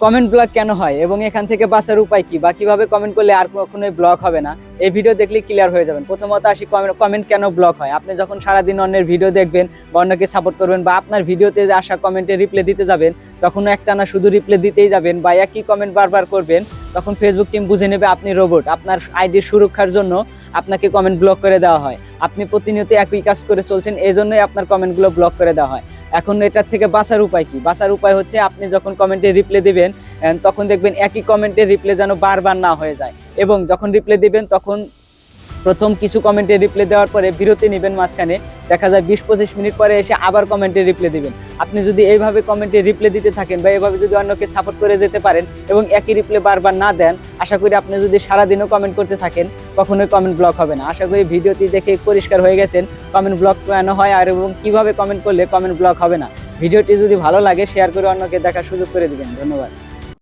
Comment block কেন হয় এবং এখান থেকে বাঁচার উপায় কি বা কিভাবে কমেন্ট করলে আর কখনোই ব্লক হবে না, এই ভিডিও দেখলে ক্লিয়ার হয়ে যাবেন। প্রথমত আসি কমেন্ট কেন ব্লক হয়। আপনি যখন সারাদিন অন্যের ভিডিও দেখবেন বা অন্যকে সাপোর্ট করবেন বা আপনার ভিডিওতে আসা কমেন্টে রিপ্লাই দিতে যাবেন, তখন একটানা শুধু রিপ্লাই দিতেই যাবেন বা একই কমেন্ট বারবার করবেন, তখন ফেসবুক টিম বুঝে নেবে আপনি রোবট। আপনার আইডির সুরক্ষার জন্য আপনাকে কমেন্ট ব্লক করে দেওয়া হয়। আপনি প্রতিনিয়ত একই কাজ করে চলছেন, এই জন্যই আপনার কমেন্টগুলো ব্লক করে দেওয়া হয়। এখন এটার থেকে বাঁচার উপায় কি? বাঁচার উপায় হচ্ছে আপনি যখন কমেন্টে রিপ্লাই দিবেন তখন দেখবেন একই কমেন্টের রিপ্লাই যেন বারবার না হয়ে যায়। এবং যখন রিপ্লাই দিবেন তখন প্রথম কিছু কমেন্টে রিপ্লাই দেওয়ার পরে বিরতি নেবেন, মাঝখানে দেখা যায় 20-25 মিনিট পরে এসে আবার কমেন্টে রিপ্লাই দিবেন। আপনি যদি এইভাবে কমেন্টে রিপ্লাই দিতে থাকেন বা এইভাবে যদি অন্যকে সাপোর্ট করে যেতে পারেন এবং একই রিপ্লাই বারবার না দেন, আশা করি আপনি যদি সারাদিনও কমেন্ট করতে থাকেন কখনোই কমেন্ট ব্লক হবে না। আশা করি ভিডিওটি দেখে পরিষ্কার হয়ে গেছেন কমেন্ট ব্লক কেন হয় আর এবং কিভাবে কমেন্ট করলে কমেন্ট ব্লক হবে না। ভিডিওটি যদি ভালো লাগে শেয়ার করে অন্যকে দেখার সুযোগ করে দিবেন। ধন্যবাদ।